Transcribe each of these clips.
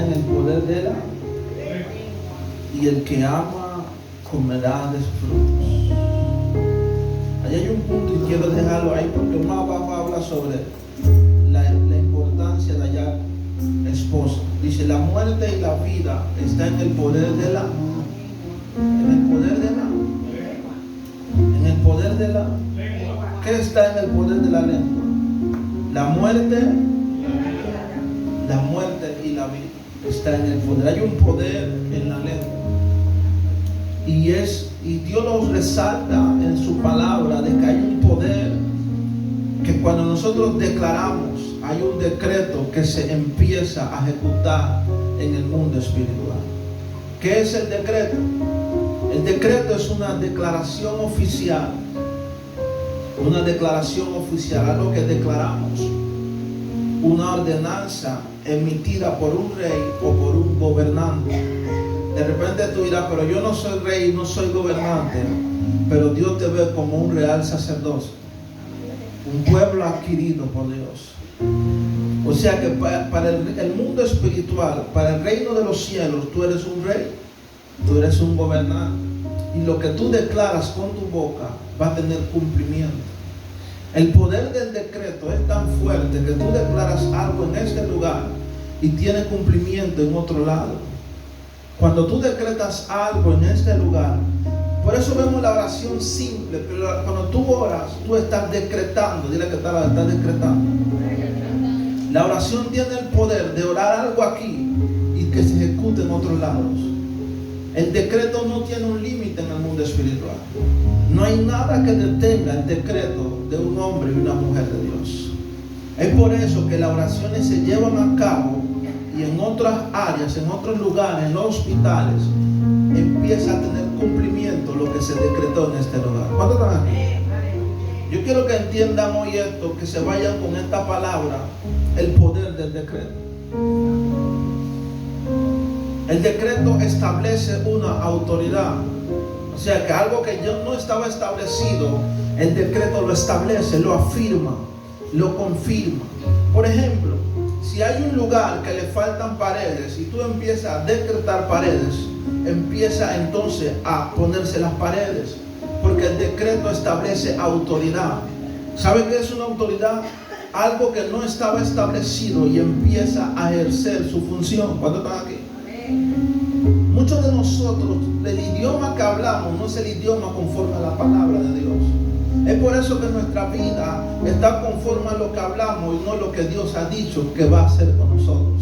en el poder de la, y el que ama comerá de sus frutos. Ahí hay un punto y quiero dejarlo ahí porque más abajo habla sobre la importancia de hallar esposa. Dice: la muerte y la vida está en el poder de la, en el poder de la, en el poder de la. ¿Qué está en el poder de la lengua? La muerte y la vida está en el poder. Hay un poder en la lengua. Y Dios nos resalta en su palabra de que hay un poder que cuando nosotros declaramos, hay un decreto que se empieza a ejecutar en el mundo espiritual. ¿Qué es el decreto? El decreto es una declaración oficial. Una declaración oficial, algo que declaramos. Una ordenanza emitida por un rey o por un gobernante. De repente tú dirás: pero yo no soy rey, no soy gobernante, pero Dios te ve como un real sacerdocio, un pueblo adquirido por Dios. O sea que para el mundo espiritual, para el reino de los cielos, tú eres un rey, tú eres un gobernante, y lo que tú declaras con tu boca va a tener cumplimiento. El poder del decreto es tan fuerte que tú declaras algo en este lugar y tiene cumplimiento en otro lado. Cuando tú decretas algo en este lugar, por eso vemos la oración simple, pero cuando tú oras, tú estás decretando. Dile que estás decretando. La oración tiene el poder de orar algo aquí y que se ejecute en otros lados. El decreto no tiene un límite en el mundo espiritual. No hay nada que detenga el decreto de un hombre y una mujer de Dios. Es por eso que las oraciones se llevan a cabo y en otras áreas, en otros lugares, en los hospitales, empieza a tener cumplimiento lo que se decretó en este lugar. ¿Cuántos están aquí? Yo quiero que entiendan hoy esto, que se vayan con esta palabra, el poder del decreto. El decreto establece una autoridad. O sea que algo que ya no estaba establecido, el decreto lo establece, lo afirma, lo confirma. Por ejemplo, si hay un lugar que le faltan paredes y tú empiezas a decretar paredes, empieza entonces a ponerse las paredes, porque el decreto establece autoridad. ¿Sabe qué es una autoridad? Algo que no estaba establecido y empieza a ejercer su función. ¿Cuántos están aquí? Muchos de nosotros, el idioma que hablamos no es el idioma conforme a la palabra de Dios. Es por eso que nuestra vida está conforme a lo que hablamos y no lo que Dios ha dicho que va a hacer con nosotros.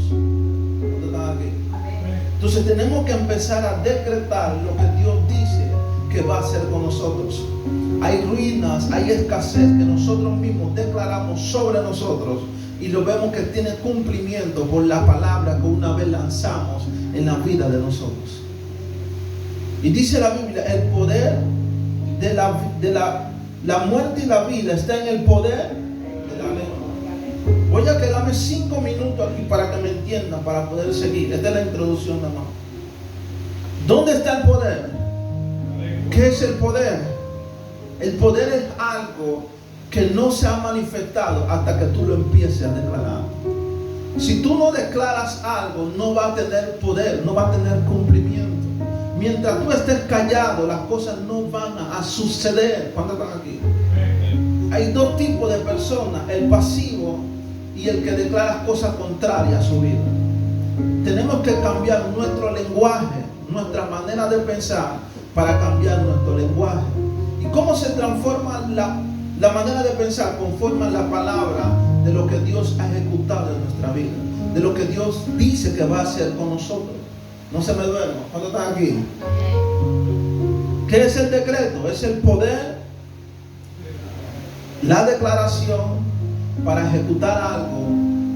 Entonces tenemos que empezar a decretar lo que Dios dice que va a hacer con nosotros. Hay ruinas, hay escasez que nosotros mismos declaramos sobre nosotros y lo vemos que tiene cumplimiento por la palabra que una vez lanzamos en la vida de nosotros. Y dice la Biblia: el poder de la muerte y la vida está en el poder de la lengua. Voy a quedarme 5 minutos aquí para que me entiendan, para poder seguir. Esta es la introducción nada más. ¿Dónde está el poder? ¿Qué es el poder? El poder es algo que no se ha manifestado hasta que tú lo empieces a declarar. Si tú no declaras algo, no va a tener poder, no va a tener cumplimiento. Mientras tú estés callado, las cosas no van a suceder. ¿Cuántos están aquí? Hay dos tipos de personas: el pasivo y el que declara cosas contrarias a su vida. Tenemos que cambiar nuestro lenguaje, nuestra manera de pensar, para cambiar nuestro lenguaje. ¿Y cómo se transforma la manera de pensar? Conforme a la palabra de lo que Dios ha ejecutado en nuestra vida, de lo que Dios dice que va a hacer con nosotros. No se me duerman. ¿Cuándo están aquí? ¿Qué es el decreto? Es el poder, la declaración para ejecutar algo,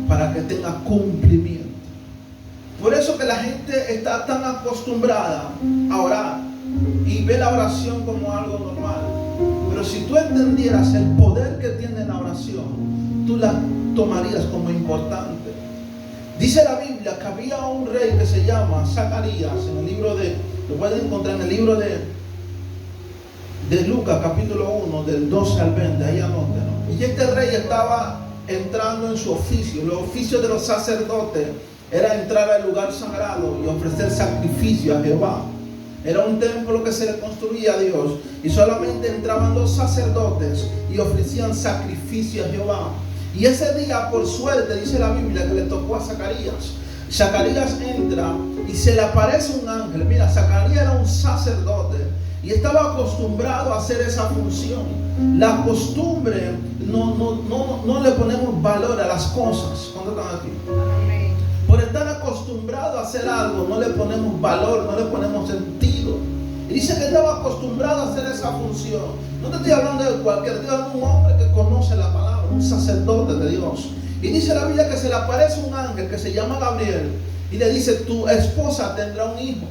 para que tenga cumplimiento. Por eso que la gente está tan acostumbrada a orar y ve la oración como algo normal. Pero si tú entendieras el poder que tiene la oración, tú la tomarías como importante. Dice la Biblia que había un rey que se llama Zacarías, en el libro de, lo pueden encontrar en el libro de Lucas, capítulo 1, del 12 al 20, ahí anótenlo. Y este rey estaba entrando en su oficio, los oficios de los sacerdotes era entrar al lugar sagrado y ofrecer sacrificio a Jehová. Era un templo que se le construía a Dios y solamente entraban los sacerdotes y ofrecían sacrificio a Jehová. Y ese día, por suerte, dice la Biblia, que le tocó a Zacarías. Zacarías entra y se le aparece un ángel. Mira, Zacarías era un sacerdote y estaba acostumbrado a hacer esa función. La costumbre, no le ponemos valor a las cosas. ¿Cuántos están aquí? Por estar acostumbrado a hacer algo, no le ponemos valor, no le ponemos sentido. Y dice que estaba acostumbrado a hacer esa función. No te estoy hablando de cualquier, estoy hablando de un hombre que conoce la palabra, un sacerdote de Dios. Y dice la Biblia que se le aparece un ángel que se llama Gabriel y le dice: tu esposa tendrá un hijo.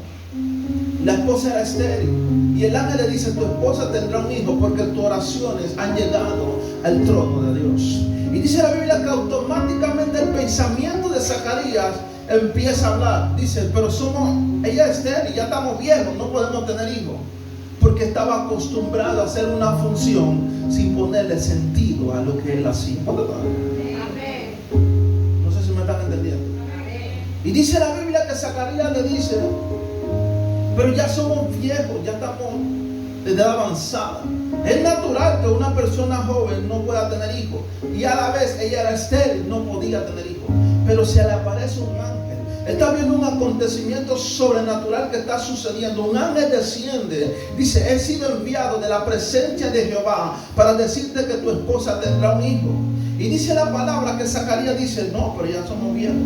La esposa era estéril. Y el ángel le dice: tu esposa tendrá un hijo porque tus oraciones han llegado al trono de Dios. Y dice la Biblia que automáticamente el pensamiento de Zacarías empieza a hablar. Dice: pero ella es estéril, ya estamos viejos, no podemos tener hijos. Porque estaba acostumbrado a hacer una función sin ponerle sentido a lo que él hacía. No sé si me están entendiendo. Y dice la Biblia que Zacarías le dice: pero ya somos viejos, ya estamos de edad avanzada. Es natural que una persona joven no pueda tener hijos. Y a la vez ella era estéril, no podía tener hijos. Pero se le aparece un ángel. Está viendo un acontecimiento sobrenatural que está sucediendo. Un ángel desciende. Dice: he sido enviado de la presencia de Jehová para decirte que tu esposa tendrá un hijo. Y dice la palabra que Zacarías dice: no, pero ya somos viejos.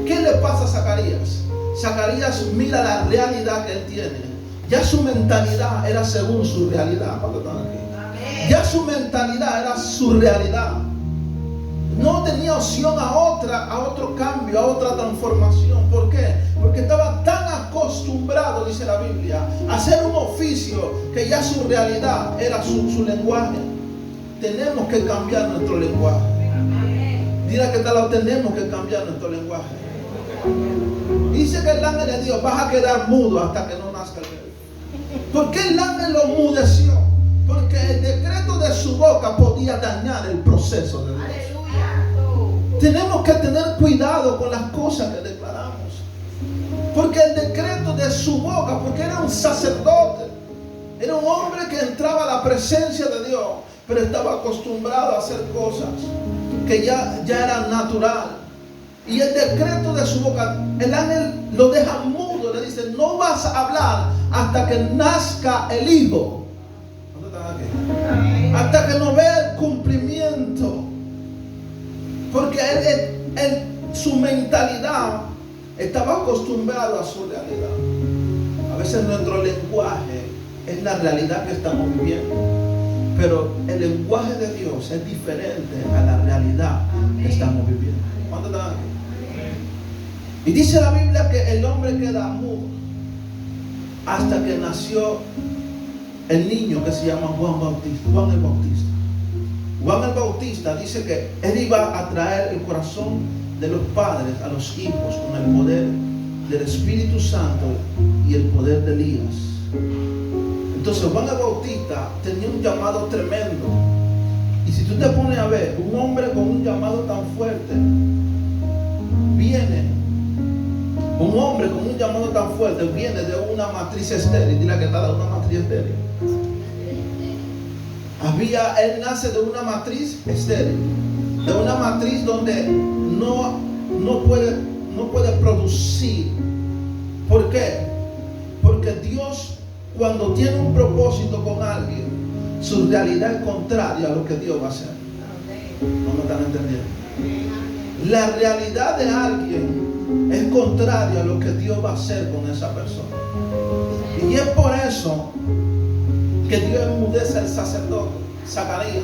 ¿Qué le pasa a Zacarías? Zacarías mira la realidad que él tiene. Ya su mentalidad era según su realidad. Ya su mentalidad era su realidad. No tenía opción a otro cambio, a otra transformación. ¿Por qué? Porque estaba tan acostumbrado, dice la Biblia, a hacer un oficio que ya su realidad era su lenguaje. Tenemos que cambiar nuestro lenguaje. Dile que tal, tenemos que cambiar nuestro lenguaje. Dice que el ángel de Dios: vas a quedar mudo hasta que no nazca el bebé. ¿Por qué el ángel lo mudeció? Porque el decreto de su boca podía dañar el proceso de Dios. Tenemos que tener cuidado con las cosas que declaramos. Porque el decreto de su boca, porque era un sacerdote, era un hombre que entraba a la presencia de Dios, pero estaba acostumbrado a hacer cosas que ya eran natural. Y el decreto de su boca, el ángel lo deja mudo, le dice: no vas a hablar hasta que nazca el hijo. Hasta que no vea el cumplimiento. Porque su mentalidad estaba acostumbrado a su realidad. A veces nuestro lenguaje es la realidad que estamos viviendo. Pero el lenguaje de Dios es diferente a la realidad que estamos viviendo. ¿Cuánto están aquí? Y dice la Biblia que el hombre queda mudo hasta que nació el niño que se llama Juan el Bautista. Juan el Bautista dice que él iba a traer el corazón de los padres a los hijos con el poder del Espíritu Santo y el poder de Elías. Entonces Juan el Bautista tenía un llamado tremendo. Y si tú te pones a ver, un hombre con un llamado tan fuerte viene. Un hombre con un llamado tan fuerte viene de una matriz estéril. Dile que está de una matriz estéril. Él nace de una matriz estéril, de una matriz donde no puede producir. ¿Por qué? Porque Dios, cuando tiene un propósito con alguien, su realidad es contraria a lo que Dios va a hacer. ¿No me están entendiendo? La realidad de alguien es contraria a lo que Dios va a hacer con esa persona. Y es por eso que Dios enmudece al sacerdote Zacarías.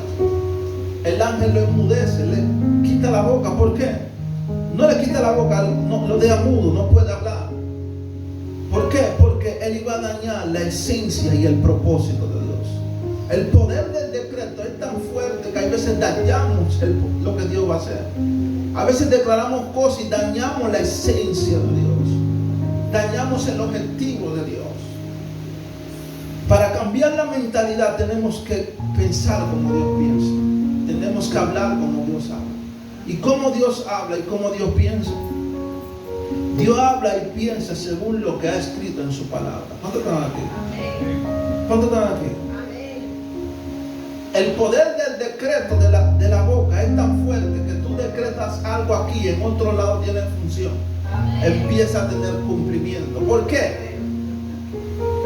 El ángel lo enmudece, le quita la boca. ¿Por qué? No le quita la boca, no, lo deja mudo, no puede hablar. ¿Por qué? Porque él iba a dañar la esencia y el propósito de Dios. El poder del decreto es tan fuerte que a veces dañamos lo que Dios va a hacer. A veces declaramos cosas y dañamos la esencia de Dios. Dañamos el objetivo de Dios. Para cambiar la mentalidad tenemos que pensar como Dios piensa. Tenemos que hablar como Dios habla. Y cómo Dios habla y cómo Dios piensa. Dios habla y piensa según lo que ha escrito en su palabra. ¿Cuántos están aquí? ¿Cuántos están aquí? El poder del decreto de la boca es tan fuerte que tú decretas algo aquí, en otro lado tiene función. Empieza a tener cumplimiento. ¿Por qué?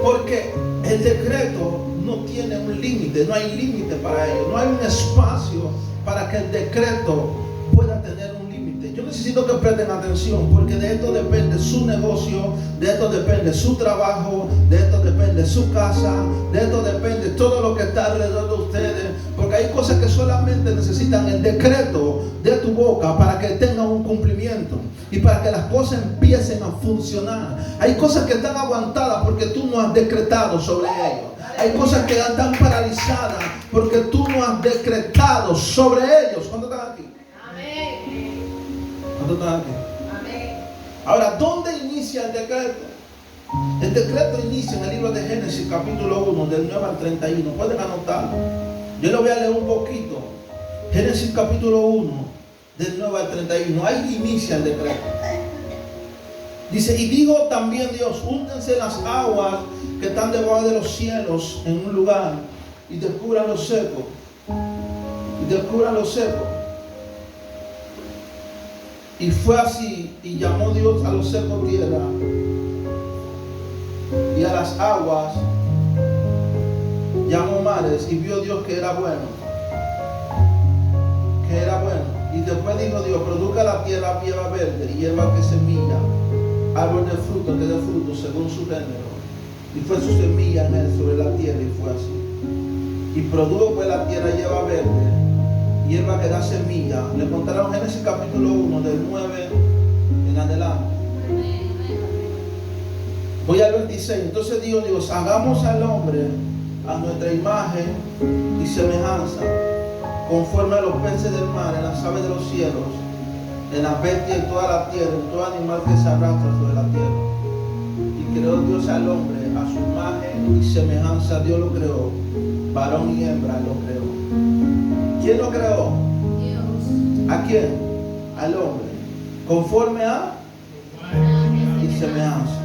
Porque el decreto no tiene un límite, no hay límite para ello, no hay un espacio para que el decreto pueda tener un límite. Yo necesito que presten atención, porque de esto depende su negocio, de esto depende su trabajo, de esto depende su casa, de esto depende todo lo que está alrededor de ustedes, porque hay cosas que solamente necesitan el decreto de tu boca para que tenga un cumplimiento y para que las cosas empiecen a funcionar. Hay cosas que están aguantadas porque tú no has decretado sobre ellos. Hay cosas que están paralizadas porque tú no has decretado sobre ellos. ¿Cuántos están aquí? Amén. ¿Cuántos están aquí? Amén. Ahora, ¿dónde inicia el decreto? El decreto inicia en el libro de Génesis, capítulo 1, del 9 al 31. Pueden anotarlo. Yo lo voy a leer un poquito. Génesis, capítulo 1, del 9 al 31. Ahí inicia el decreto. Dice, y dijo también Dios, júntense las aguas que están debajo de los cielos en un lugar y descubran lo seco. Y descubran lo seco. Y fue así, y llamó Dios a los secos tierra, y a las aguas llamó mares, y vio Dios que era bueno. Que era bueno. Y después dijo Dios, produzca la tierra hierba verde y hierba que semilla, árbol de fruto que dé fruto según su género. Y fue su semilla en él sobre la tierra, y fue así. Y produjo pues la tierra hierba verde, hierba que da semilla. Le contaron Génesis capítulo 1, del 9 en adelante. Voy al 26. Entonces dijo Dios, hagamos al hombre a nuestra imagen y semejanza, conforme a los peces del mar, en las aves de los cielos, en las bestias, en toda la tierra, en todo animal que se arrastra sobre la tierra. Y creó Dios al hombre a su imagen y semejanza. Dios lo creó, varón y hembra lo creó. ¿Quién lo creó? Dios. ¿A quién? Al hombre, conforme a y semejanza.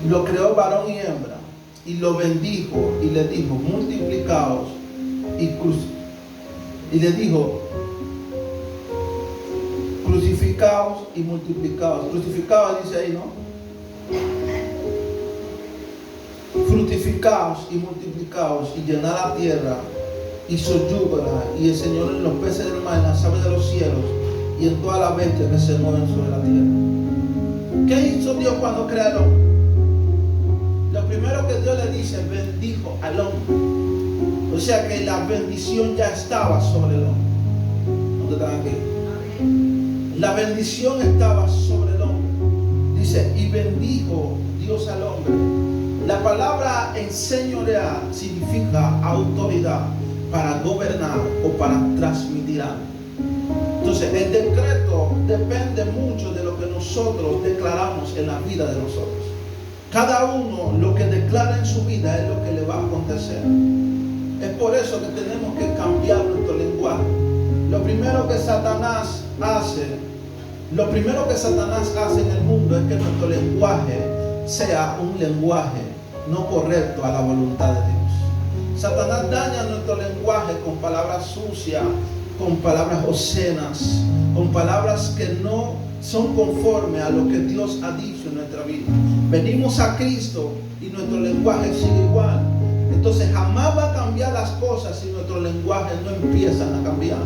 Lo creó varón y hembra, y lo bendijo y le dijo, multiplicaos y le dijo, crucificaos y multiplicaos. Crucificaos dice ahí, ¿no? Fructificaos y multiplicaos y llenad la tierra y soyúgala y el Señor en los peces del mar, en las aves de los cielos y en todas las bestias que se mueven sobre la tierra. ¿Qué hizo Dios cuando crea al hombre? Lo primero que Dios le dice, bendijo al hombre. O sea que la bendición ya estaba sobre el hombre. ¿Dónde están aquí? La bendición estaba sobre el hombre. Dice, y bendijo Dios al hombre. La palabra enseñorear significa autoridad para gobernar o para transmitir algo. Entonces, el decreto depende mucho de lo que nosotros declaramos en la vida de nosotros. Cada uno lo que declara en su vida es lo que le va a acontecer. Es por eso que tenemos que cambiar nuestro lenguaje. Lo primero que Satanás hace en el mundo es que nuestro lenguaje sea un lenguaje no correcto a la voluntad de Dios. Satanás daña nuestro lenguaje con palabras sucias, con palabras obscenas, con palabras que no son conformes a lo que Dios ha dicho en nuestra vida. Venimos a Cristo y nuestro lenguaje sigue igual. Entonces jamás va a cambiar las cosas si nuestros lenguajes no empiezan a cambiar.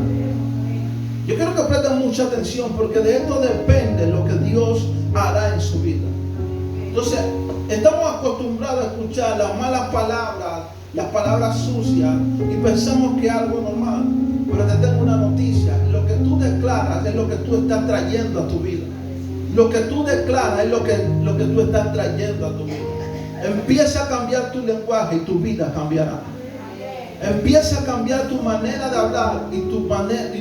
Yo quiero que presten mucha atención, porque de esto depende lo que Dios hará en su vida. Entonces, estamos acostumbrados a escuchar las malas palabras, las palabras sucias, y pensamos que es algo normal. Pero te tengo una noticia: lo que tú declaras es lo que tú estás trayendo a tu vida. Lo que tú declaras es lo que tú estás trayendo a tu vida. Empieza a cambiar tu lenguaje y tu vida cambiará. Empieza a cambiar tu manera de hablar y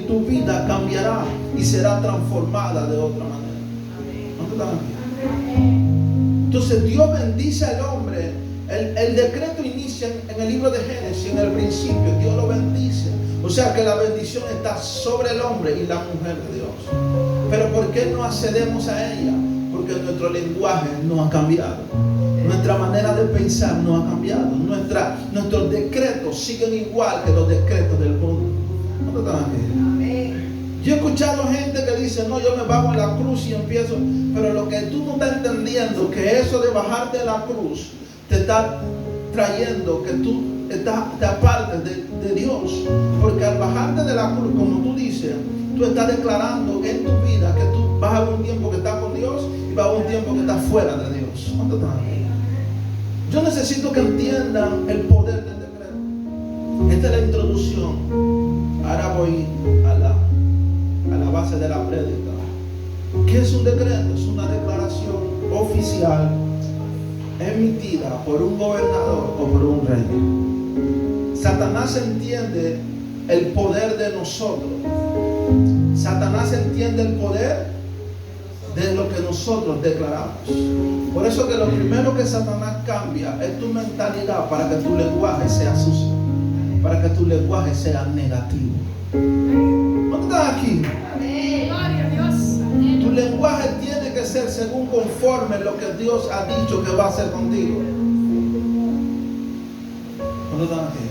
tu vida cambiará y será transformada de otra manera. ¿No te están aquí? Entonces Dios bendice al hombre. El decreto inicia en el libro de Génesis, en el principio. Dios lo bendice. O sea que la bendición está sobre el hombre y la mujer de Dios. Pero ¿por qué no accedemos a ella? Porque nuestro lenguaje no ha cambiado. Nuestra manera de pensar no ha cambiado. Nuestros decretos siguen igual que los decretos del mundo. ¿No están aquí? Yo he escuchado gente que dice, no, yo me bajo en la cruz y empiezo. Pero lo que tú no estás entendiendo, que eso de bajarte de la cruz te está trayendo que tú te apartes de Dios. Porque al bajarte de la cruz, como tú dices, tú estás declarando en tu vida que tú vas a haber un tiempo que estás con Dios y vas a haber un tiempo que estás fuera de Dios. ¿Cuánto están aquí? Yo necesito que entiendan el poder del decreto. Esta es la introducción. Ahora voy a la base de la prédica. ¿Qué es un decreto? Es una declaración oficial emitida por un gobernador o por un rey. Satanás entiende el poder de nosotros. Satanás entiende el poder de lo que nosotros declaramos. Por eso que lo primero que Satanás cambia es tu mentalidad para que tu lenguaje sea sucio, para que tu lenguaje sea negativo. ¿No estás aquí? Gloria a Dios. Tu lenguaje tiene que ser según conforme lo que Dios ha dicho que va a hacer contigo. ¿No estás aquí?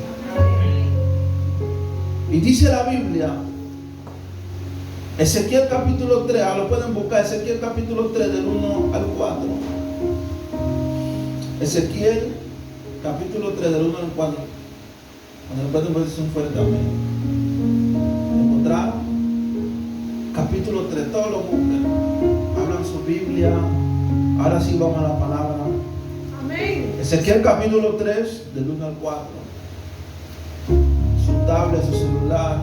Y dice la Biblia, Ezequiel capítulo 3, ahora lo pueden buscar, Ezequiel capítulo 3 del 1 al 4. Ezequiel capítulo 3 del 1 al 4. Cuando lo pueden decir un fuerte amén. ¿Encontraron? Capítulo 3, todos lo busquen. Abran su Biblia. Ahora sí vamos a la palabra. Amén. Ezequiel capítulo 3 del 1 al 4. Su tablet, su celular.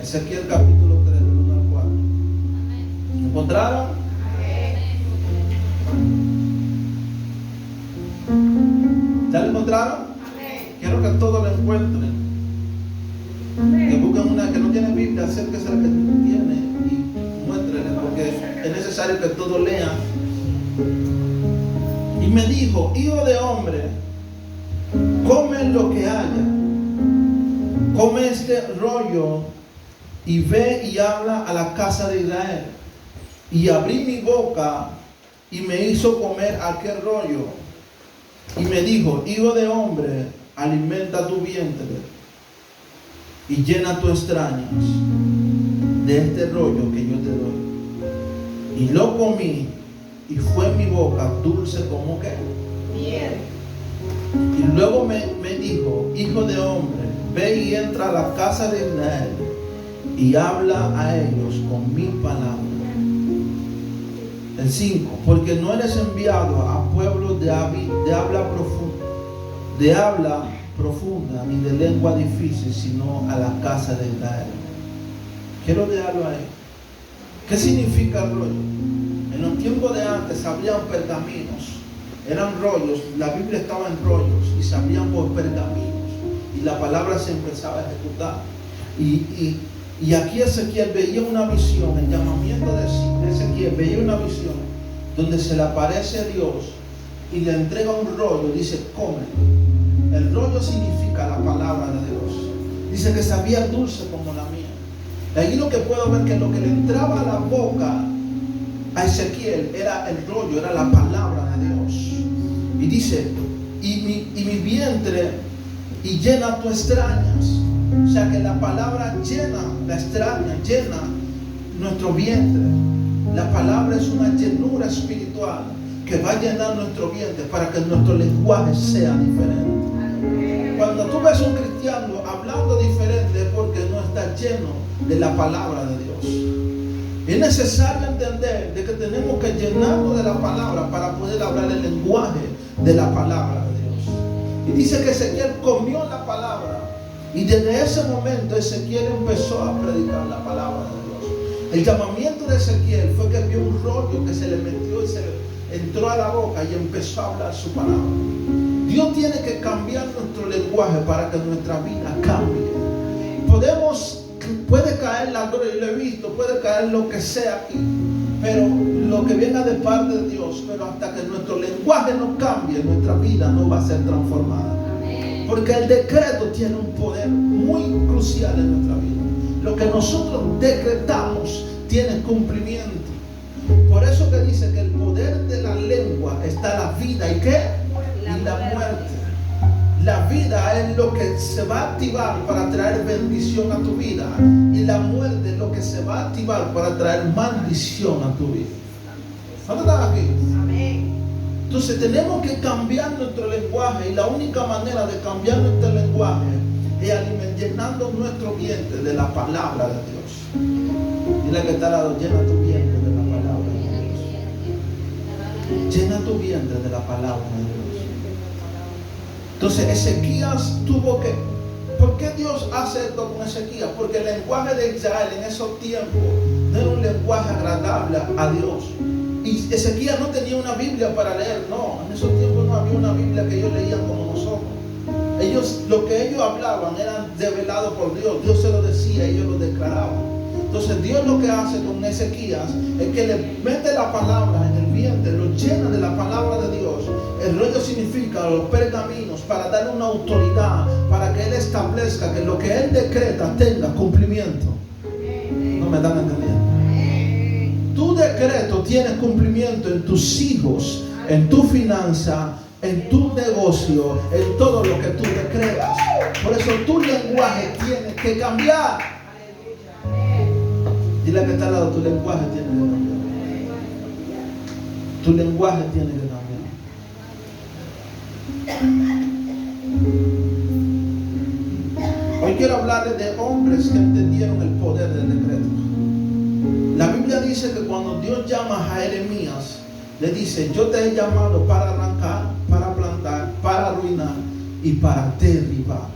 Ezequiel capítulo 3 del 1 al 4. ¿Encontraron? ¿Ya lo encontraron? Quiero que todos lo encuentren. Que busquen una que no tiene Biblia, acérquese a la que tiene y muéstrenle, porque es necesario que todos lean. Y me dijo, hijo de hombre, come lo que haya, come este rollo y ve y habla a la casa de Israel. Y abrí mi boca y me hizo comer aquel rollo. Y me dijo, hijo de hombre, alimenta tu vientre y llena tus extrañas de este rollo que yo te doy. Y lo comí y fue mi boca dulce como que Bien. Y luego me dijo, hijo de hombre, ve y entra a la casa de Israel y habla a ellos con mi palabra. El 5, porque no eres enviado a pueblos de habla profunda ni de lengua difícil, sino a la casa de Israel. Quiero dejarlo ahí. ¿Qué significa el rollo? En los tiempos de antes habían pergaminos, eran rollos, la Biblia estaba en rollos y se abrían por pergaminos y la palabra se empezaba a ejecutar. Y aquí Ezequiel veía una visión, el llamamiento de Ezequiel veía una visión donde se le aparece a Dios y le entrega un rollo, dice, come. El rollo significa la palabra de Dios. Dice que sabía dulce como la mía. De ahí lo que puedo ver que lo que le entraba a la boca a Ezequiel era el rollo, era la palabra de Dios. Y dice, y mi vientre y llena tus extrañas. O sea que la palabra llena, la extraña, llena nuestro vientre. La palabra es una llenura espiritual que va a llenar nuestro vientre para que nuestro lenguaje sea diferente. Cuando tú ves a un cristiano hablando diferente es porque no está lleno de la palabra de Dios. Es necesario entender de que tenemos que llenarnos de la palabra para poder hablar el lenguaje de la palabra de Dios. Y dice que Ezequiel comió la palabra. Y desde ese momento Ezequiel empezó a predicar la palabra de Dios. El llamamiento de Ezequiel fue que vio un rollo que se le metió y se le entró a la boca y empezó a hablar su palabra. Dios tiene que cambiar nuestro lenguaje para que nuestra vida cambie. Puede caer la gloria, lo he visto, puede caer lo que sea aquí, pero lo que venga de parte de Dios, pero hasta que nuestro lenguaje no cambie, nuestra vida no va a ser transformada. Porque el decreto tiene un poder muy crucial en nuestra vida. Lo que nosotros decretamos tiene cumplimiento. Por eso que dice que el poder de la lengua está la vida y ¿qué? Y la muerte. La vida es lo que se va a activar para traer bendición a tu vida. Y la muerte es lo que se va a activar para traer maldición a tu vida. ¿Cuántos están aquí? Entonces tenemos que cambiar nuestro lenguaje. Y la única manera de cambiar nuestro lenguaje es llenando nuestro vientre de la palabra de Dios. Dile que está al lado, llena tu vientre de la palabra de Dios. Llena tu vientre de la palabra de Dios. Entonces Ezequías tuvo que... ¿Por qué Dios hace esto con Ezequías? Porque el lenguaje de Israel en esos tiempos no era un lenguaje agradable a Dios. Y Ezequías no tenía una Biblia para leer, no. En esos tiempos no había una Biblia que ellos leían como nosotros. Lo que ellos hablaban era revelado por Dios. Dios se lo decía, ellos lo declaraban. Entonces Dios lo que hace con Ezequías es que le mete la palabra en el vientre, lo llena de la palabra de Dios. El rollo significa los pergaminos para darle una autoridad, para que Él establezca que lo que Él decreta tenga cumplimiento. ¿No me están entendiendo? Tu decreto tiene cumplimiento en tus hijos, en tu finanza, en tu negocio, en todo lo que tú decretas. Por eso tu lenguaje tiene que cambiar. Dile que está al lado, tu lenguaje tiene que cambiar. Tu lenguaje tiene que cambiar. Hoy quiero hablarles de hombres que entendieron el poder del decreto. La Biblia dice que cuando Dios llama a Jeremías, le dice: yo te he llamado para arrancar, para plantar, para arruinar y para derribar.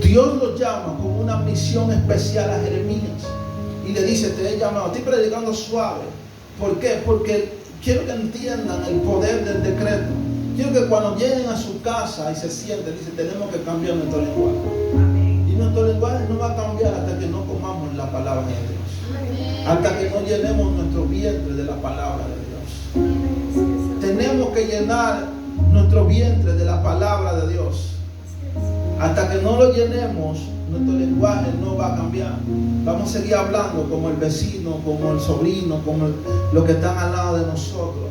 Dios lo llama con una misión especial a Jeremías y le dice: te he llamado. Estoy predicando suave. ¿Por qué? Porque quiero que entiendan el poder del decreto. Quiero que cuando lleguen a su casa y se sienten, dice: tenemos que cambiar nuestro lenguaje. Y nuestro lenguaje no va a cambiar hasta que no comamos la palabra de Dios. Hasta que no llenemos nuestro vientre de la palabra de Dios. Tenemos que llenar nuestro vientre de la palabra de Dios. Hasta que no lo llenemos, nuestro lenguaje no va a cambiar. Vamos a seguir hablando como el vecino, como el sobrino, como los que están al lado de nosotros.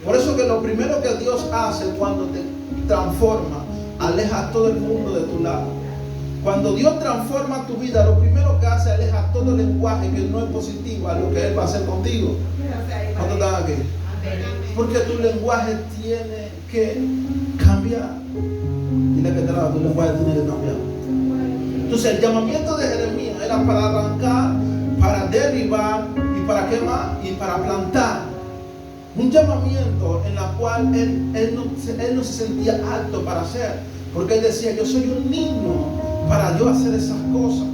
Por eso que lo primero que Dios hace cuando te transforma, aleja a todo el mundo de tu lado. Cuando Dios transforma tu vida, lo primero que hace, aleja todo el lenguaje que no es positivo a lo que Él va a hacer contigo. ¿Cuántos están aquí? Porque tu lenguaje tiene que cambiar. Dile que tu lenguaje tiene que cambiar. Entonces el llamamiento de Jeremías era para arrancar, para derribar y para qué más, y para plantar. Un llamamiento en la cual él no se sentía apto para hacer, porque él decía: yo soy un niño para yo hacer esas cosas.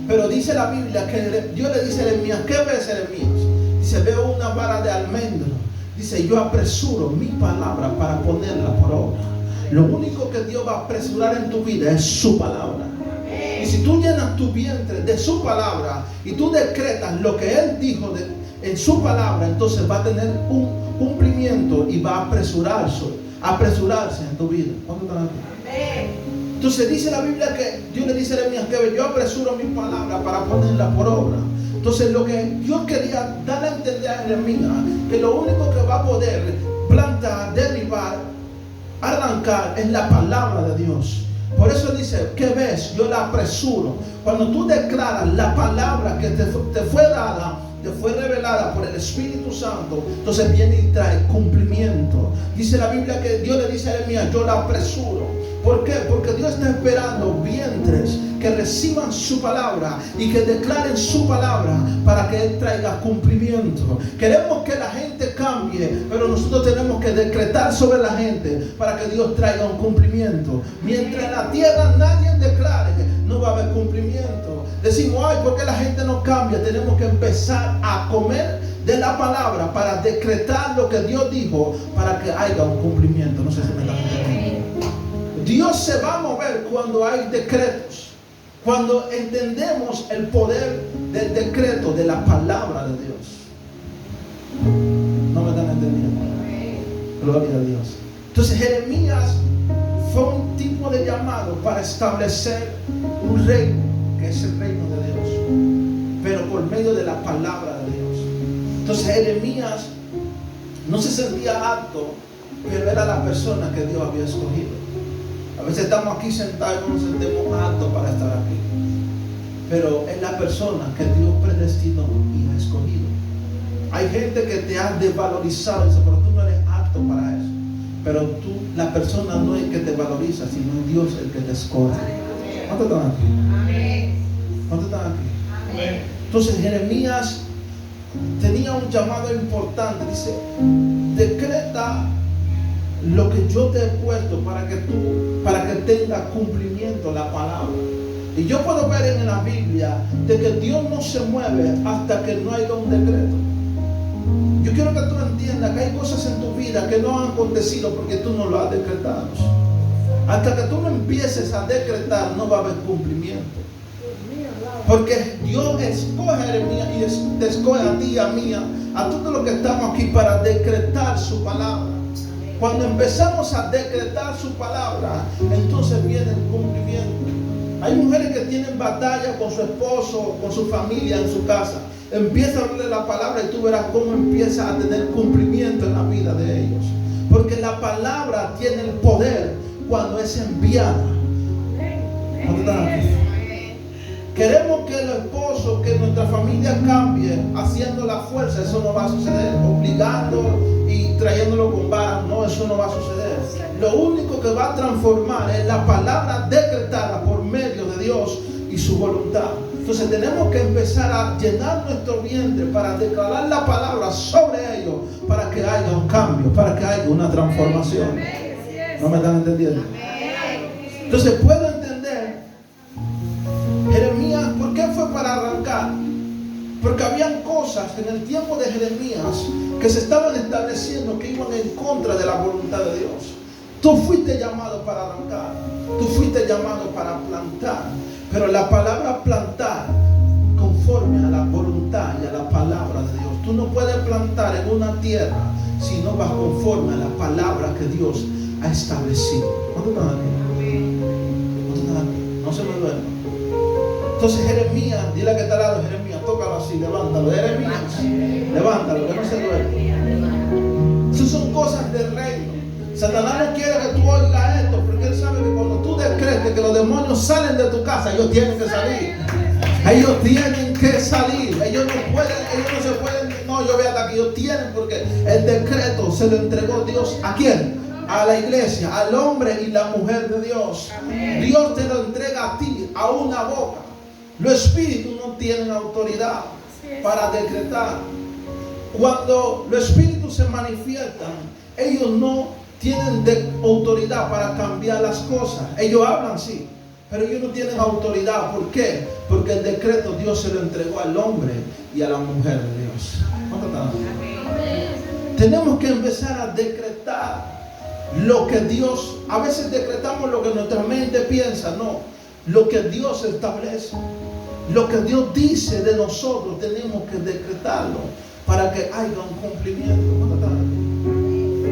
Pero dice la Biblia que Dios le dice a Jeremías: ¿qué ves, Jeremías? Dice: veo una vara de almendro. Dice: yo apresuro mi palabra para ponerla por obra. Lo único que Dios va a apresurar en tu vida es su palabra. Y si tú llenas tu vientre de su palabra y tú decretas lo que Él dijo en su palabra, entonces va a tener un cumplimiento y va a apresurarse en tu vida. ¿Cuándo están aquí? Entonces dice la Biblia que Dios le dice a Jeremías que yo apresuro mi palabra para ponerla por obra. Entonces lo que Dios quería dar a entender a Jeremías, que lo único que va a poder plantar, derribar, arrancar es la palabra de Dios. Por eso dice: ¿qué ves? Yo la apresuro. Cuando tú declaras la palabra que te fue dada, te fue revelada por el Espíritu Santo, entonces viene y trae cumplimiento. Dice la Biblia que Dios le dice a Jeremías: yo la apresuro. ¿Por qué? Porque Dios está esperando vientres que reciban su palabra y que declaren su palabra para que Él traiga cumplimiento. Queremos que la gente cambie, pero nosotros tenemos que decretar sobre la gente para que Dios traiga un cumplimiento. Mientras en la tierra nadie declare, no va a haber cumplimiento. Decimos: ay, ¿por qué la gente no cambia? Tenemos que empezar a comer de la palabra para decretar lo que Dios dijo para que haya un cumplimiento. No sé si me están entendiendo. Dios se va a mover cuando hay decretos, cuando entendemos el poder del decreto, de la palabra de Dios. ¿No me están entendiendo? Gloria a Dios. Entonces Jeremías fue un tipo estamos de llamado para establecer un reino, que es el reino de Dios, pero por medio de la palabra de Dios. Entonces Jeremías no se sentía apto, pero era la persona que Dios había escogido. A veces estamos aquí sentados y no nos sentimos aptos para estar aquí, pero es la persona que Dios predestinó y ha escogido. Hay gente que te ha desvalorizado y dice, pero tú no eres apto para eso. Pero tú, la persona no es que te valoriza, sino es Dios el que te escoge. ¿Cuántos están aquí? ¿Cuántos están aquí? Entonces Jeremías tenía un llamado importante. Dice, decreta lo que yo te he puesto para que tenga cumplimiento la palabra. Y yo puedo ver en la Biblia de que Dios no se mueve hasta que no haya un decreto. Yo quiero que tú entiendas que hay cosas en tu vida que no han acontecido porque tú no lo has decretado. Hasta que tú no empieces a decretar, no va a haber cumplimiento. Porque Dios escoge a Jeremías y te escoge a ti y a mí, a todos los que estamos aquí para decretar su palabra. Cuando empezamos a decretar su palabra, entonces viene el cumplimiento. Hay mujeres que tienen batalla con su esposo, con su familia en su casa. Empieza a hablarle la palabra y tú verás cómo empieza a tener cumplimiento en la vida de ellos. Porque la palabra tiene el poder cuando es enviada. Queremos que el esposo, que nuestra familia cambie haciendo la fuerza. Eso no va a suceder. Obligando y trayéndolo con varas. No, eso no va a suceder. Lo único que va a transformar es la palabra decretada por medio de Dios y su voluntad. Entonces tenemos que empezar a llenar nuestro vientre para declarar la palabra sobre ellos, para que haya un cambio, para que haya una transformación. ¿No me están entendiendo? Entonces puedo entender Jeremías, ¿por qué fue para arrancar? Porque habían cosas en el tiempo de Jeremías que se estaban estableciendo que iban en contra de la voluntad de Dios. Tú fuiste llamado para arrancar, tú fuiste llamado para plantar, pero la palabra plantar conforme a la voluntad y a la palabra de Dios. Tú no puedes plantar en una tierra si no vas conforme a la palabra que Dios ha establecido. ¿Cuántos están aquí? ¿Cuántos están aquí? No se me duerman. Entonces Jeremías, dile que está al lado, Jeremías, tócalo así, levántalo. Jeremías, levántalo, que no se duerma. Esas son cosas del reino. Satanás no quiere que tú oigas esto, porque él sabe que cuando tú decretes que los demonios salen de tu casa, ellos tienen que salir. Ellos tienen que salir. Ellos no se pueden, no, yo voy hasta aquí. Ellos tienen, porque el decreto se lo entregó Dios. ¿A quién? A la iglesia, al hombre y la mujer de Dios. Dios te lo entrega a ti, a una boca. Los espíritus no tienen autoridad para decretar. Cuando los espíritus se manifiestan, ellos no tienen autoridad para cambiar las cosas. Ellos hablan, sí, pero ellos no tienen autoridad. ¿Por qué? Porque el decreto Dios se lo entregó al hombre y a la mujer de Dios. Tenemos que empezar a decretar lo que Dios, a veces decretamos lo que nuestra mente piensa, no, lo que Dios establece. Lo que Dios dice de nosotros tenemos que decretarlo para que haya un cumplimiento.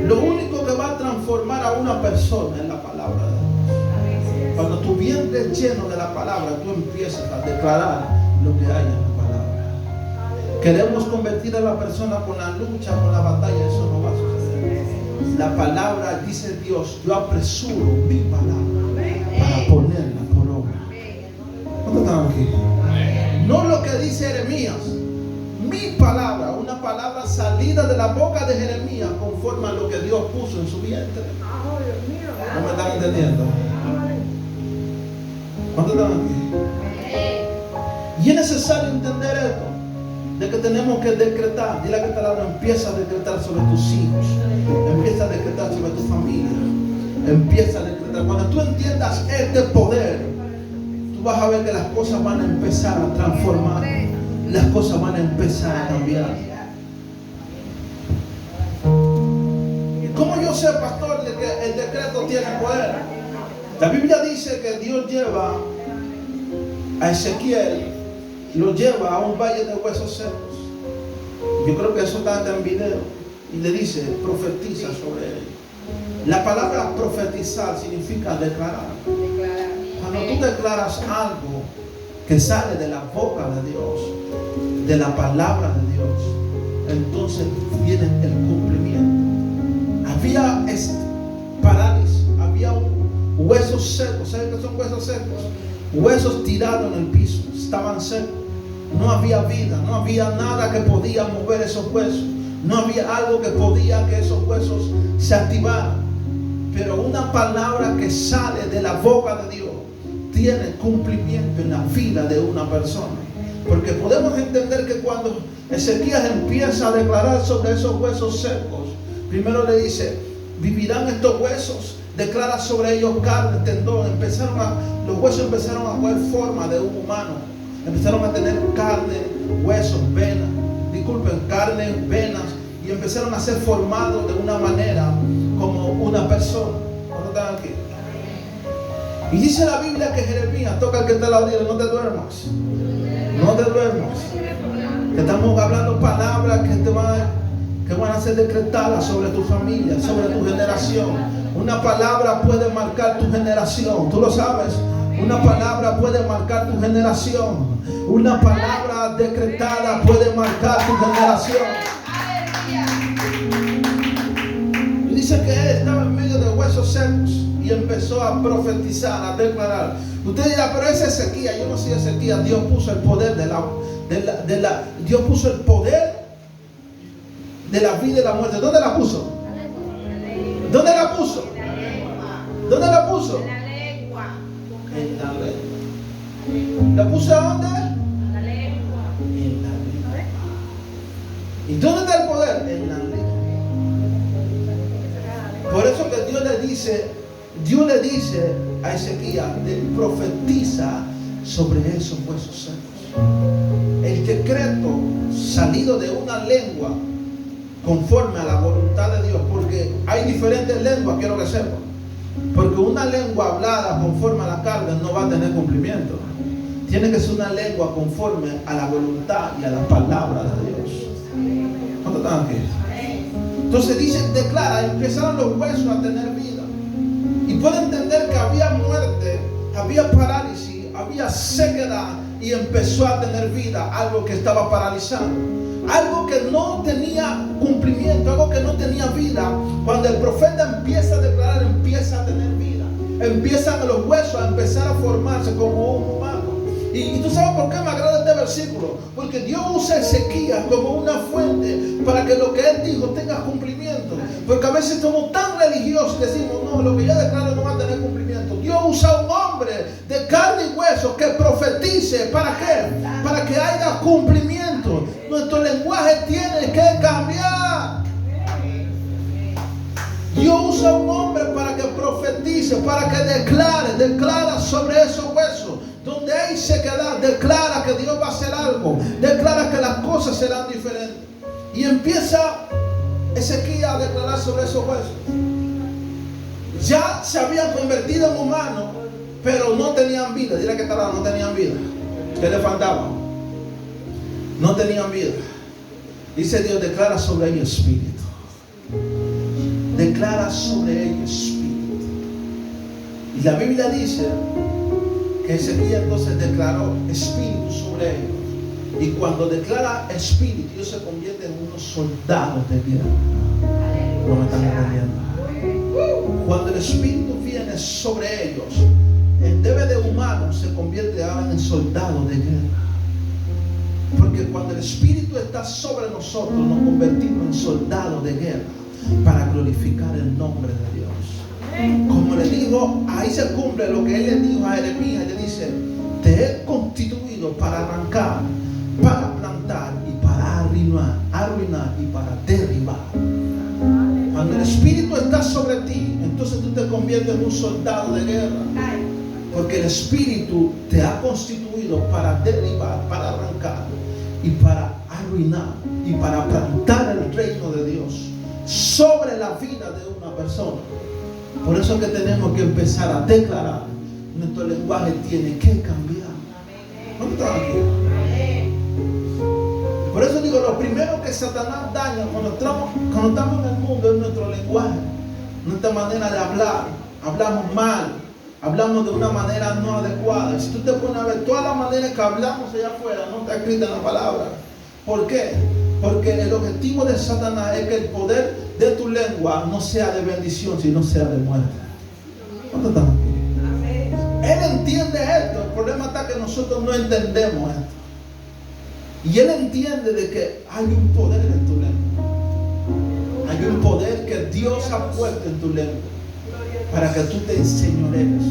Lo único que va a transformar a una persona es la palabra de Dios. Cuando tu vientre es lleno de la palabra, tú empiezas a declarar lo que hay en la palabra. Queremos convertir a la persona con la lucha, con la batalla, eso no va a suceder. La palabra, dice Dios, yo apresuro mi palabra para ponerla por obra. ¿Cuántos están aquí? No lo que dice Jeremías. Mi palabra, una palabra salida de la boca de Jeremías conforme a lo que Dios puso en su vientre. ¿No me están entendiendo? ¿Cuántos están aquí? Y es necesario entender esto, de que tenemos que decretar. Dile que esta palabra empieza a decretar sobre tus hijos, empieza a decretar sobre tu familia, empieza a decretar. Cuando tú entiendas este poder, tú vas a ver que las cosas van a empezar a transformar. Las cosas van a empezar a cambiar. ¿Y cómo yo sé, pastor, de que el decreto tiene poder? La Biblia dice que Dios lleva a Ezequiel, lo lleva a un valle de huesos secos. Yo creo que eso está en video. Y le dice, profetiza sobre él. La palabra profetizar significa declarar. Cuando tú declaras algo que sale de la boca de Dios, de la palabra de Dios, entonces viene el cumplimiento. Había parálisis, había huesos secos. ¿Saben qué son huesos secos? Huesos tirados en el piso, estaban secos. No había vida, no había nada que podía mover esos huesos. No había algo que podía que esos huesos se activaran. Pero una palabra que sale de la boca de Dios tiene cumplimiento en la vida de una persona. Porque podemos entender que cuando Ezequías empieza a declarar sobre esos huesos secos, primero le dice, vivirán estos huesos, declara sobre ellos carne, tendón. Los huesos empezaron a coger forma de un humano. Empezaron a tener carne, huesos, venas, carne, venas, y empezaron a ser formados de una manera como una persona. ¿Cuándo están aquí? Y dice la Biblia que Jeremías, toca al que está al lado, dile, no te duermas. No te duermas. Que estamos hablando palabras que van a ser decretadas sobre tu familia, sobre tu generación. Una palabra puede marcar tu generación. ¿Tú lo sabes? Una palabra puede marcar tu generación. Una palabra decretada puede marcar tu generación. Y dice que él estaba en medio de huesos secos y empezó a profetizar, a declarar. Usted dirá, pero es Ezequías. Yo no soy Ezequías. Dios puso el poder Dios puso el poder de la vida y la muerte. ¿Dónde la puso? ¿Dónde la puso? ¿Dónde la puso? En la lengua. ¿La puso a dónde? En la lengua. ¿Y dónde está el poder? En la lengua. Por eso que Dios le dice a Ezequías, profetiza sobre esos huesos secos. El decreto salido de una lengua conforme a la voluntad de Dios, porque hay diferentes lenguas, quiero que sepan. Porque una lengua hablada conforme a la carne no va a tener cumplimiento. Tiene que ser una lengua conforme a la voluntad y a la palabra de Dios. ¿Cuántos están aquí? Entonces dice, declara, empezaron los huesos a tener vida. Y puede entender que había muerte, había parálisis, había sequedad y empezó a tener vida, algo que estaba paralizado. Algo que no tenía cumplimiento, algo que no tenía vida. Cuando el profeta empieza a declarar, empieza a tener vida. Empiezan los huesos a empezar a formarse como un humano. Y tú sabes por qué me agrada este versículo. Porque Dios usa a Ezequías como una fuente para que lo que él dijo tenga cumplimiento. Porque a veces somos tan religiosos y decimos, no, lo que yo declaro no va a tener cumplimiento. Dios usa a un hombre de carne y hueso que profetice. ¿Para qué? Para que haya cumplimiento. Nuestro lenguaje tiene que cambiar. Dios usa a un hombre para que profetice, para que declara sobre esos huesos. Donde hay sequedad, declara que Dios va a hacer algo. Declara que las cosas serán diferentes. Y empieza Ezequías a declarar sobre esos huesos. Ya se habían convertido en humanos, pero no tenían vida. Dile que no tenían vida. ¿Qué le faltaba? No tenían vida. Dice Dios, declara sobre ellos espíritu. Declara sobre ellos espíritu. Y la Biblia dice que Ezequías entonces declaró espíritu sobre ellos. Y cuando declara espíritu, ellos se convierten en unos soldados de guerra. No me están entendiendo. Cuando el espíritu viene sobre ellos, en vez de humanos se convierte ahora en soldados de guerra. Porque cuando el espíritu está sobre nosotros, nos convertimos en soldados de guerra para glorificar el nombre de Dios. Como le dijo, ahí se cumple lo que él le dijo a Jeremías. Le dice, te he constituido para arrancar, para plantar y para arruinar y para derribar. Cuando el espíritu está sobre ti, entonces tú te conviertes en un soldado de guerra. Porque el espíritu te ha constituido para derribar, para arrancar y para arruinar y para plantar el reino de Dios sobre la vida de una persona. Por eso es que tenemos que empezar a declarar. Nuestro lenguaje tiene que cambiar. ¿Dónde están aquí? Por eso digo, lo primero que Satanás daña cuando estamos en el mundo es nuestro lenguaje. nuestra manera de hablar, hablamos mal, hablamos de una manera no adecuada. Si tú te pones a ver todas las maneras que hablamos allá afuera, no está escrita en la palabra. ¿Por qué? Porque el objetivo de Satanás es que el poder de tu lengua no sea de bendición, sino sea de muerte. ¿Cuántos están aquí? Él entiende esto. El problema está que nosotros no entendemos esto. Y él entiende de que hay un poder en tu lengua. Hay un poder que Dios ha puesto en tu lengua para que tú te enseñorees.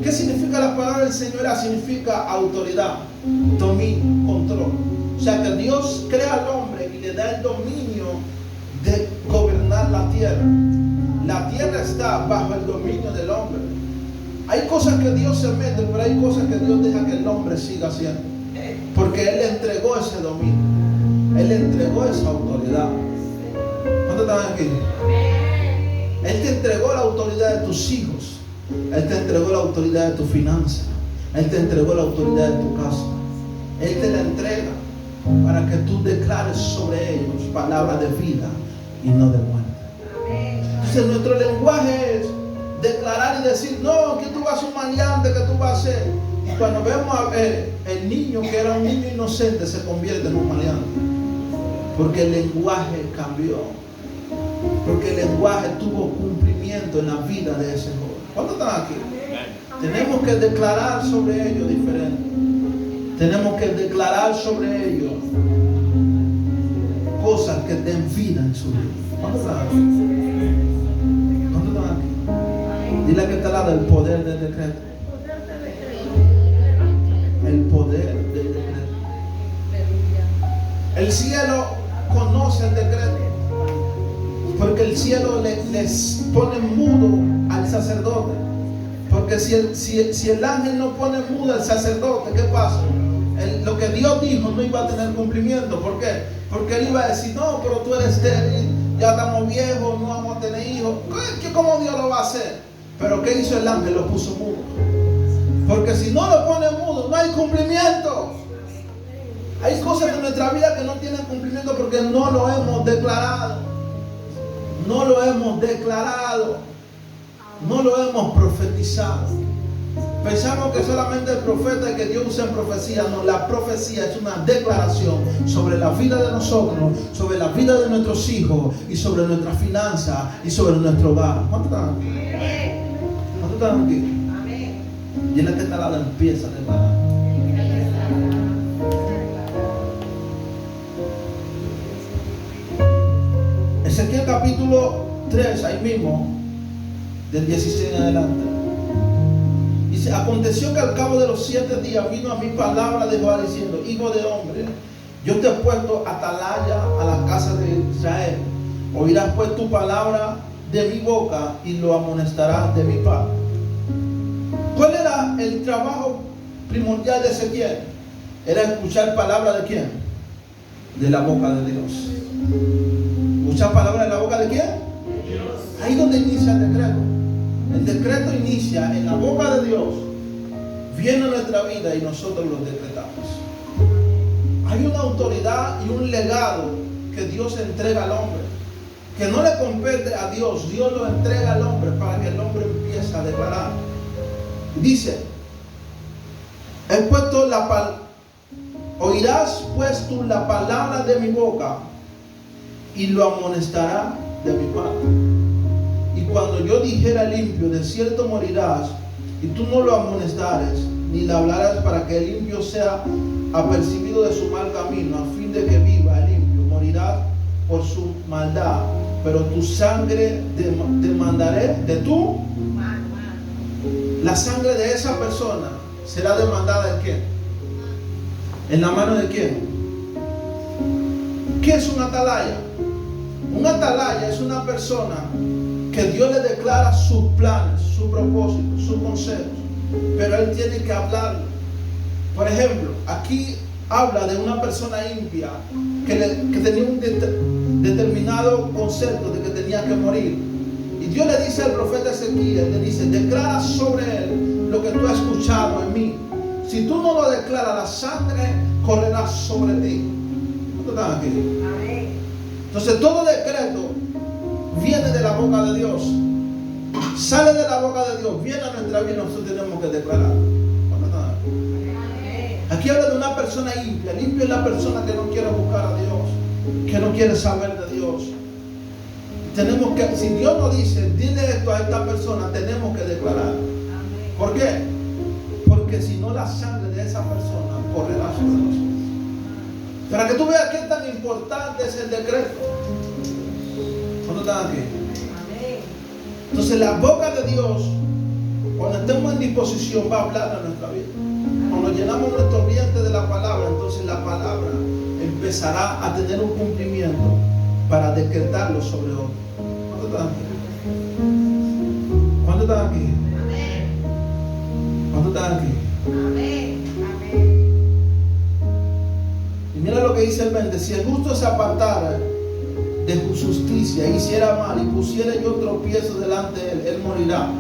¿Qué significa la palabra enseñorear? Significa autoridad, dominio, control. O sea que Dios crea al hombre y le da el dominio de gobernar la tierra. La tierra está bajo el dominio del hombre. Hay cosas que Dios se mete, pero hay cosas que Dios deja que el hombre siga haciendo. Porque Él le entregó ese dominio. Él le entregó esa autoridad. ¿Cuántos están aquí? Él te entregó la autoridad de tus hijos. Él te entregó la autoridad de tu finanza. Él te entregó la autoridad de tu casa. Él te la entrega para que tú declares sobre ellos palabras de vida y no de muerte. Entonces nuestro lenguaje es declarar y decir, no, que tú vas a ser un maleante, que tú vas a ser. Y cuando vemos a ver el niño que era un niño inocente se convierte en un maleante. Porque el lenguaje cambió. Porque el lenguaje tuvo cumplimiento en la vida de ese joven. ¿Cuántos están aquí? Tenemos que declarar sobre ellos diferente. Tenemos que declarar sobre ellos cosas que den vida en su vida. ¿Cuántos están aquí? ¿Cuántos están aquí? Dile que está al lado el poder del decreto. El poder del decreto. El cielo conoce el decreto. Porque el cielo les pone mudo al sacerdote. Porque si el ángel no pone mudo al sacerdote, ¿qué pasa? Lo que Dios dijo no iba a tener cumplimiento. ¿Por qué? Porque él iba a decir, no, pero tú eres estéril, ya estamos viejos, no vamos a tener hijos. ¿Cómo Dios lo va a hacer? Pero ¿qué hizo el ángel? Lo puso mudo. Porque si no lo pone mudo, no hay cumplimiento. Hay cosas en nuestra vida que no tienen cumplimiento porque no lo hemos declarado. No lo hemos declarado. No lo hemos profetizado. Pensamos que solamente el profeta y que Dios usa en profecía. No, la profecía es una declaración sobre la vida de nosotros, sobre la vida de nuestros hijos y sobre nuestra finanza y sobre nuestro hogar. ¿Cuántos están aquí? ¿Cuántos están aquí? Y en la que está al lado empieza a declarar. Ezequiel capítulo 3, ahí mismo, del 16 en adelante. Dice, aconteció que al cabo de los 7 días vino a mi palabra de Jehová diciendo, hijo de hombre, yo te he puesto atalaya a la casa de Israel. Oirás pues tu palabra de mi boca y lo amonestarás de mi parte. ¿Cuál era el trabajo primordial de Ezequiel? Era escuchar palabra de quién? De la boca de Dios. ¿Escuchar palabra de la boca de quién? Dios. Ahí es donde inicia el decreto. El decreto inicia en la boca de Dios. Viene a nuestra vida y nosotros lo decretamos. Hay una autoridad y un legado que Dios entrega al hombre. Que no le compete a Dios. Dios lo entrega al hombre para que el hombre empiece a declarar. Dice, he puesto oirás pues tú la palabra de mi boca y lo amonestará de mi parte. Y cuando yo dijera limpio, de cierto morirás, y tú no lo amonestares, ni le hablarás para que el limpio sea apercibido de su mal camino, a fin de que viva el limpio, morirás por su maldad, pero tu sangre demandaré de tú. La sangre de esa persona será demandada ¿en qué? ¿En la mano de quién? ¿Qué es un atalaya? Un atalaya es una persona que Dios le declara sus planes, sus propósitos, sus consejos, pero él tiene que hablarlo. Por ejemplo, aquí habla de una persona impía que tenía un determinado concepto de que tenía que morir. Y Dios le dice al profeta Ezequiel, le dice, declara sobre él lo que tú has escuchado en mí. Si tú no lo declaras, la sangre correrá sobre ti. ¿Cuántos están aquí? Amén. Entonces todo decreto viene de la boca de Dios. sale de la boca de Dios, viene a nuestra vida, nosotros tenemos que declarar. Aquí habla de una persona limpia. Limpia es la persona que no quiere buscar a Dios, que no quiere saber de Dios. Tenemos que, si Dios nos dice, dile esto a esta persona, tenemos que declarar. ¿Por qué? Porque si no, la sangre de esa persona correrá sobre nosotros. Para que tú veas qué tan importante es el decreto. ¿Cuándo están aquí? Entonces la boca de Dios, cuando estemos en disposición, va a hablar en nuestra vida. Cuando llenamos nuestro vientre de la palabra, entonces la palabra empezará a tener un cumplimiento para decretarlo sobre otros. ¿Cuántos están aquí? ¿Cuántos están aquí? ¿Cuántos están aquí? Y mira lo que dice el 20. Si el justo se apartara de su justicia, hiciera mal y pusiera yo tropiezo delante de él, él morirá,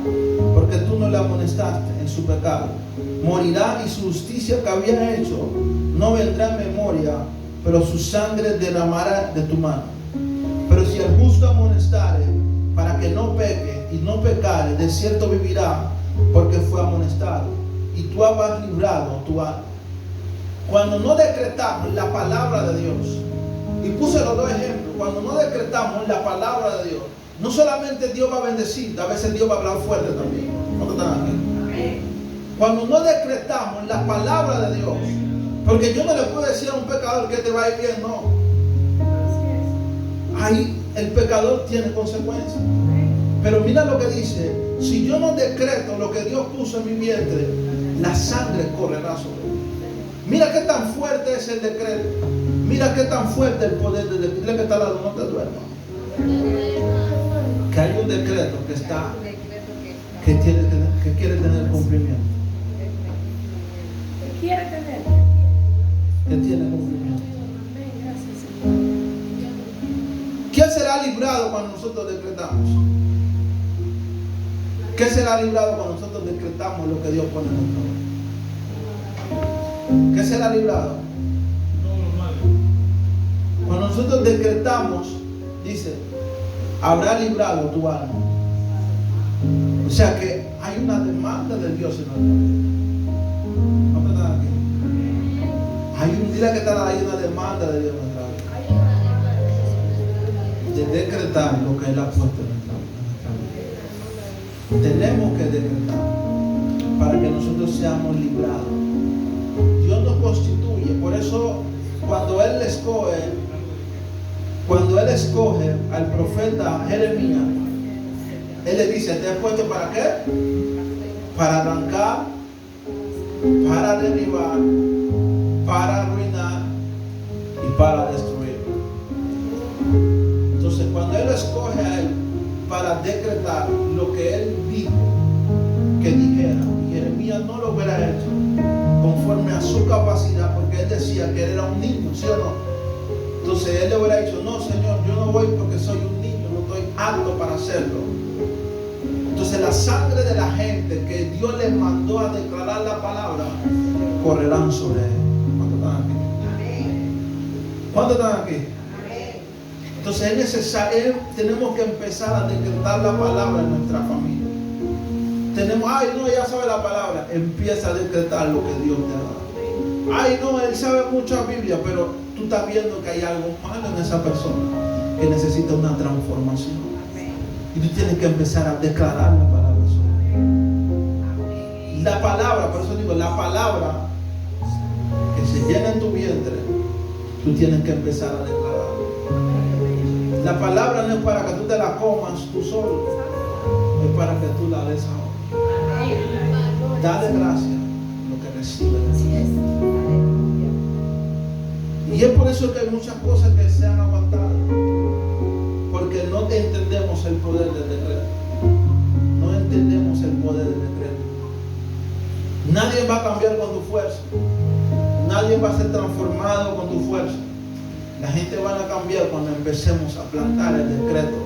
porque tú no le amonestaste en su pecado. Morirá y su justicia que había hecho no vendrá en memoria, pero su sangre derramará de tu mano. Pero si el justo amonestare para que no peque y no pecare, de cierto vivirá, porque fue amonestado, y tú habrás librado tu alma. Cuando no decretamos la palabra de Dios, y puse los dos ejemplos, cuando no decretamos la palabra de Dios, no solamente Dios va a bendecir, a veces Dios va a hablar fuerte también. ¿Cuántos están aquí? Cuando no decretamos la palabra de Dios, porque yo no le puedo decir a un pecador que te va a ir bien, no. Ahí el pecador tiene consecuencias. Pero mira lo que dice: si yo no decreto lo que Dios puso en mi vientre, la sangre correrá sobre mí. Mira qué tan fuerte es el decreto. Mira qué tan fuerte el poder de decreto. Dile que está al lado, no te duermas. Que hay un decreto que está, que quiere tener cumplimiento. Que tiene cumplimiento. ¿Quién será librado cuando nosotros decretamos? ¿Qué será librado cuando nosotros decretamos lo que Dios pone en nuestra vida? ¿Qué será librado? Cuando nosotros decretamos, dice, habrá librado tu alma. O sea que hay una demanda de Dios en nuestra vida. ¿No están aquí? Dile que hay una demanda de Dios en nuestra vida. De decretar lo que Él ha puesto en nuestra vida. Tenemos que decretar para que nosotros seamos librados. Dios nos constituye. Por eso cuando Él escoge al profeta Jeremías, Él le dice: ¿te has puesto para qué? Para arrancar, para derribar, para arruinar y para destruir. Entonces cuando Él escoge a Él para decretar lo que Él dijo que dijera, y Jeremías no lo hubiera hecho conforme a su capacidad, porque Él decía que él era un niño, ¿sí o no? Entonces Él le hubiera dicho: no, Señor, yo no voy porque soy un niño, no estoy apto para hacerlo. Entonces la sangre de la gente que Dios les mandó a declarar la palabra correrán sobre Él. ¿Cuántos están aquí? ¿Cuántos están aquí? Entonces es necesario, tenemos que empezar a decretar la palabra en nuestra familia. Tenemos, ay no, ya sabe la palabra, empieza a decretar lo que Dios te ha dado. Ay no, él sabe mucha Biblia, pero tú estás viendo que hay algo malo en esa persona que necesita una transformación. Y tú tienes que empezar a declarar la palabra sobre él. La palabra, por eso digo, la palabra que se llena en tu vientre, tú tienes que empezar a declarar. La palabra no es para que tú te la comas tú solo, es para que tú la des a otro. Dale gracias lo que recibes. Y es por eso que hay muchas cosas que se han aguantado, porque no entendemos el poder del decreto. No entendemos el poder del decreto. Nadie va a cambiar con tu fuerza. Nadie va a ser transformado con tu fuerza. La gente va a cambiar cuando empecemos a plantar el decreto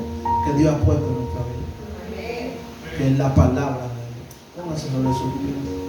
que Dios ha puesto en nuestra vida, que es la palabra de Dios. Pónganse sobre sus pies.